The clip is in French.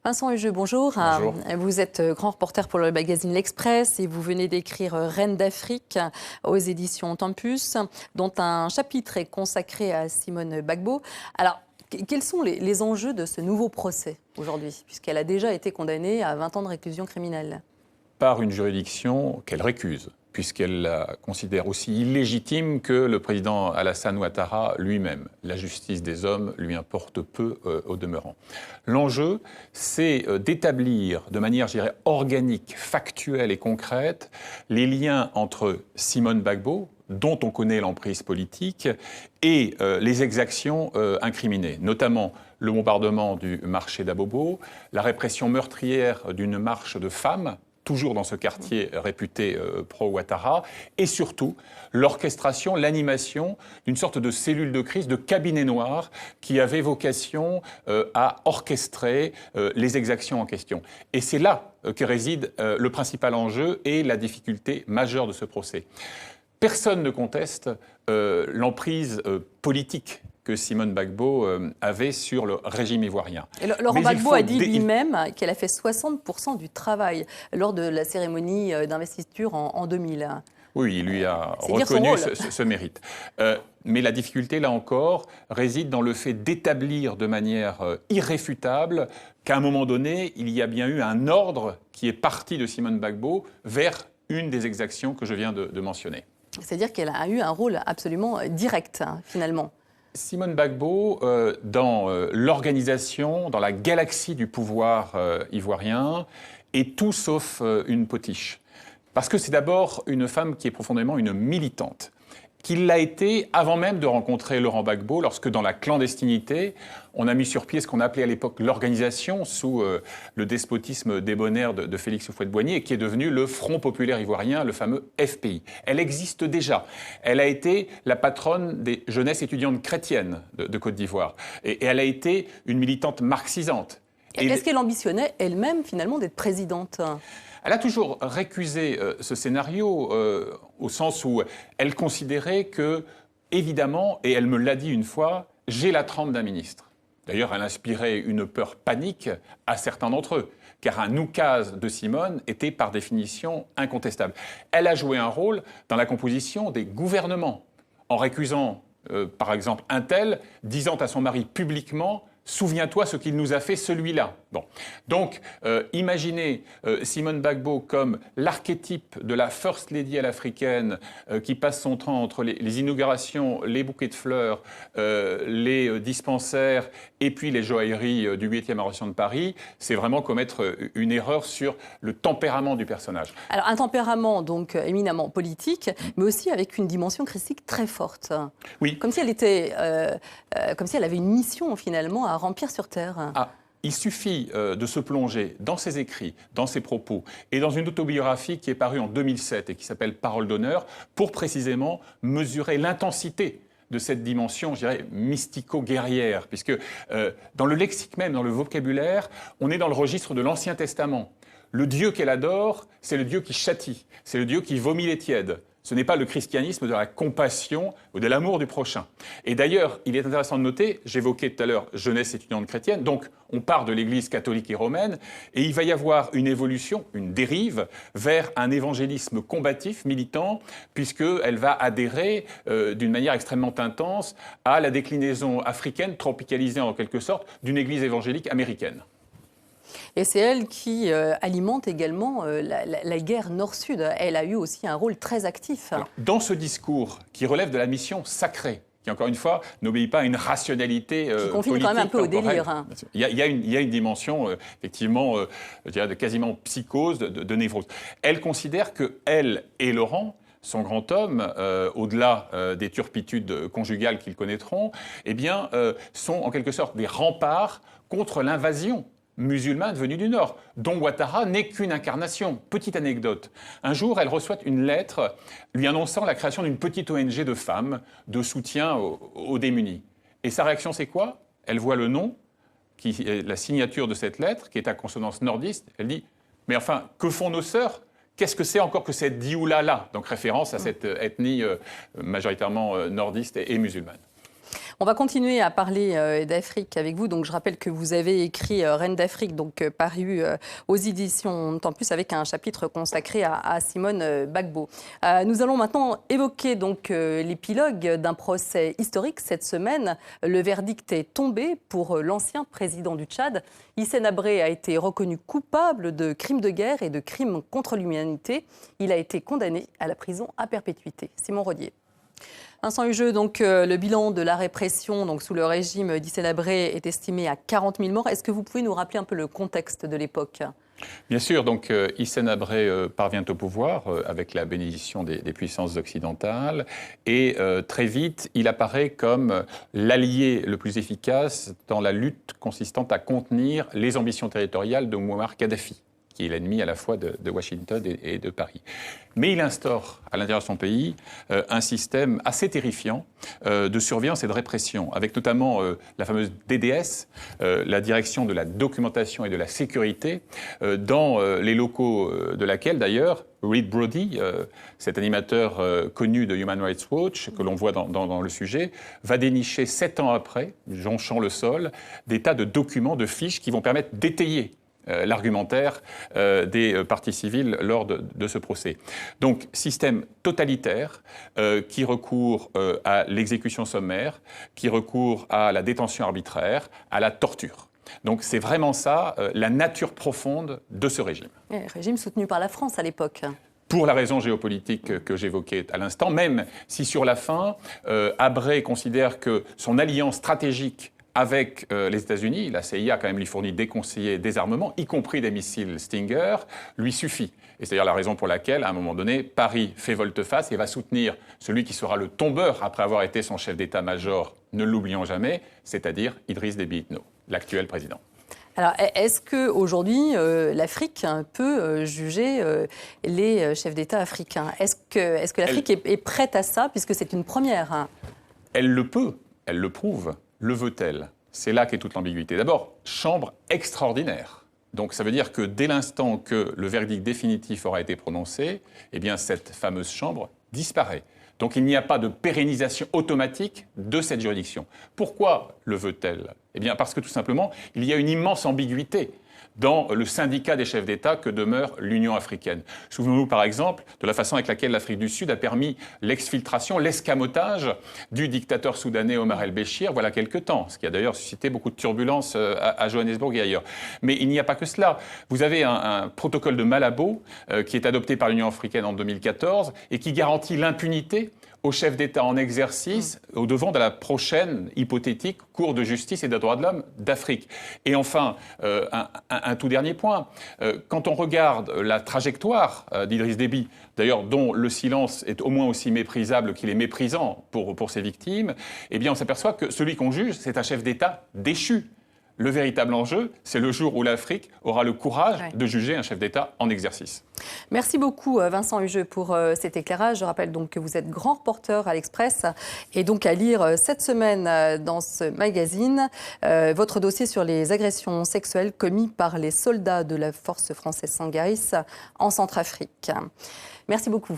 Vincent Hugeux, bonjour. Bonjour. Vous êtes grand reporter pour le magazine L'Express et vous venez d'écrire Reine d'Afrique aux éditions Tempus, dont un chapitre est consacré à Simone Gbagbo. Alors, quels sont les enjeux de ce nouveau procès aujourd'hui, puisqu'elle a déjà été condamnée à 20 ans de réclusion criminelle? Par une juridiction qu'elle récuse, puisqu'elle la considère aussi illégitime que le président Alassane Ouattara lui-même. La justice des hommes lui importe peu au demeurant. L'enjeu, c'est d'établir de manière, je dirais, organique, factuelle et concrète les liens entre Simone Gbagbo, dont on connaît l'emprise politique, et les exactions incriminées, notamment le bombardement du marché d'Abobo, la répression meurtrière d'une marche de femmes, toujours dans ce quartier réputé pro-Ouattara, et surtout l'orchestration, l'animation d'une sorte de cellule de crise, de cabinet noir, qui avait vocation à orchestrer les exactions en question. Et c'est là que réside le principal enjeu et la difficulté majeure de ce procès. Personne ne conteste l'emprise politique que Simone Gbagbo avait sur le régime ivoirien. Et Laurent Gbagbo a dit lui-même qu'elle a fait 60% du travail lors de la cérémonie d'investiture en 2000. Oui, il lui a reconnu ce mérite. Mais la difficulté, là encore, réside dans le fait d'établir de manière irréfutable qu'à un moment donné, il y a bien eu un ordre qui est parti de Simone Gbagbo vers une des exactions que je viens de mentionner. C'est-à-dire qu'elle a eu un rôle absolument direct, finalement. Simone Gbagbo, dans l'organisation, dans la galaxie du pouvoir ivoirien, est tout sauf une potiche. Parce que c'est d'abord une femme qui est profondément une militante, qu'il l'a été avant même de rencontrer Laurent Gbagbo, lorsque dans la clandestinité, on a mis sur pied ce qu'on appelait à l'époque l'organisation, sous le despotisme débonnaire de Félix Houphouët-Boigny, et qui est devenu le Front populaire ivoirien, le fameux FPI. Elle existe déjà. Elle a été la patronne des jeunesses étudiantes chrétiennes de Côte d'Ivoire. Et elle a été une militante marxisante. Est-ce qu'elle ambitionnait elle-même, finalement, d'être présidente ? Elle a toujours récusé ce scénario au sens où elle considérait que, évidemment, et elle me l'a dit une fois, j'ai la trempe d'un ministre. D'ailleurs, elle inspirait une peur panique à certains d'entre eux, car un oukase de Simone était par définition incontestable. Elle a joué un rôle dans la composition des gouvernements, en récusant, par exemple, un tel, disant à son mari publiquement: souviens-toi ce qu'il nous a fait, celui-là. Bon. Donc, imaginez Simone Gbagbo comme l'archétype de la First Lady à l'africaine qui passe son temps entre les inaugurations, les bouquets de fleurs, les dispensaires et puis les joailleries du 8e arrondissement de Paris. C'est vraiment commettre une erreur sur le tempérament du personnage. Alors, un tempérament donc éminemment politique, mais aussi avec une dimension christique très forte. Oui. Comme si elle était, comme si elle avait une mission finalement à remplir sur Terre. Ah. Il suffit de se plonger dans ses écrits, dans ses propos et dans une autobiographie qui est parue en 2007 et qui s'appelle Parole d'honneur pour précisément mesurer l'intensité de cette dimension, je dirais, mystico-guerrière, puisque dans le lexique même, dans le vocabulaire, on est dans le registre de l'Ancien Testament. Le Dieu qu'elle adore, c'est le Dieu qui châtie, c'est le Dieu qui vomit les tièdes. Ce n'est pas le christianisme de la compassion ou de l'amour du prochain. Et d'ailleurs, il est intéressant de noter, j'évoquais tout à l'heure jeunesse étudiante chrétienne, donc on part de l'Église catholique et romaine, et il va y avoir une évolution, une dérive, vers un évangélisme combatif, militant, puisqu'elle va adhérer d'une manière extrêmement intense à la déclinaison africaine, tropicalisée en quelque sorte, d'une Église évangélique américaine. Et c'est elle qui alimente également la guerre Nord-Sud. Elle a eu aussi un rôle très actif. Alors, dans ce discours qui relève de la mission sacrée, qui, encore une fois, n'obéit pas à une rationalité qui confine quand même un peu au délire. Hein. Il y a une dimension, effectivement, je dirais de quasiment psychose, de névrose. Elle considère qu'elle et Laurent, son grand homme, au-delà des turpitudes conjugales qu'ils connaîtront, eh bien, sont en quelque sorte des remparts contre l'invasion musulmane venue du Nord, dont Ouattara n'est qu'une incarnation. Petite anecdote. Un jour, elle reçoit une lettre lui annonçant la création d'une petite ONG de femmes de soutien aux démunis. Et sa réaction, c'est quoi? Elle voit le nom, la signature de cette lettre, qui est à consonance nordiste. Elle dit: mais enfin, que font nos sœurs? Qu'est-ce que c'est encore que cette dioula-là? Donc référence à cette ethnie majoritairement nordiste et musulmane. On va continuer à parler d'Afrique avec vous. Donc, je rappelle que vous avez écrit Reine d'Afrique, donc paru aux éditions Tempus avec un chapitre consacré à Simone Gbagbo. Nous allons maintenant évoquer donc l'épilogue d'un procès historique cette semaine. Le verdict est tombé pour l'ancien président du Tchad. Hissène Habré a été reconnu coupable de crimes de guerre et de crimes contre l'humanité. Il a été condamné à la prison à perpétuité. Simon Rodier. Vincent Hugeux, donc le bilan de la répression donc, sous le régime d'Hissène Habré est estimé à 40 000 morts. Est-ce que vous pouvez nous rappeler un peu le contexte de l'époque ? Bien sûr, donc Hissène Habré parvient au pouvoir avec la bénédiction des puissances occidentales et très vite, il apparaît comme l'allié le plus efficace dans la lutte consistant à contenir les ambitions territoriales de Mouammar Kadhafi, qui est l'ennemi à la fois de Washington et de Paris. Mais il instaure à l'intérieur de son pays un système assez terrifiant de surveillance et de répression, avec notamment la fameuse DDS, la direction de la documentation et de la sécurité, dans les locaux de laquelle d'ailleurs Reed Brody, cet animateur connu de Human Rights Watch, que l'on voit dans le sujet, va dénicher 7 ans après, jonchant le sol, des tas de documents, de fiches qui vont permettre d'étayer l'argumentaire des parties civiles lors de ce procès. Donc, système totalitaire qui recourt à l'exécution sommaire, qui recourt à la détention arbitraire, à la torture. Donc, c'est vraiment ça, la nature profonde de ce régime. Régime soutenu par la France à l'époque. Pour la raison géopolitique que j'évoquais à l'instant, même si sur la fin, Habré considère que son alliance stratégique avec les États-Unis, la CIA quand même lui fournit des conseillers, des armements, y compris des missiles Stinger, lui suffit. Et c'est d'ailleurs la raison pour laquelle, à un moment donné, Paris fait volte-face et va soutenir celui qui sera le tombeur après avoir été son chef d'état-major, ne l'oublions jamais, c'est-à-dire Idriss Déby Itno, l'actuel président. Alors, est-ce qu'aujourd'hui, l'Afrique peut juger les chefs d'État africains ? Est-ce que l'Afrique est prête à ça, puisque c'est une première ? Elle le peut, elle le prouve. Le veut-elle ? C'est là qu'est toute l'ambiguïté. D'abord, chambre extraordinaire. Donc ça veut dire que dès l'instant que le verdict définitif aura été prononcé, eh bien cette fameuse chambre disparaît. Donc il n'y a pas de pérennisation automatique de cette juridiction. Pourquoi le veut-elle ? Eh bien parce que tout simplement, il y a une immense ambiguïté dans le syndicat des chefs d'État que demeure l'Union africaine. Souvenons-nous par exemple de la façon avec laquelle l'Afrique du Sud a permis l'exfiltration, l'escamotage du dictateur soudanais Omar el-Béchir voilà quelque temps, ce qui a d'ailleurs suscité beaucoup de turbulences à Johannesburg et ailleurs. Mais il n'y a pas que cela. Vous avez un protocole de Malabo qui est adopté par l'Union africaine en 2014 et qui garantit l'impunité aux chefs d'État en exercice au devant de la prochaine hypothétique Cour de justice et des droits de l'homme d'Afrique. Et enfin, un tout dernier point, quand on regarde la trajectoire d'Idriss Déby, d'ailleurs dont le silence est au moins aussi méprisable qu'il est méprisant pour ses victimes, eh bien on s'aperçoit que celui qu'on juge, c'est un chef d'État déchu. Le véritable enjeu, c'est le jour où l'Afrique aura le courage de juger un chef d'État en exercice. Merci beaucoup Vincent Hugeux pour cet éclairage. Je rappelle donc que vous êtes grand reporter à l'Express et donc à lire cette semaine dans ce magazine votre dossier sur les agressions sexuelles commises par les soldats de la force française Sangaris en Centrafrique. Merci beaucoup.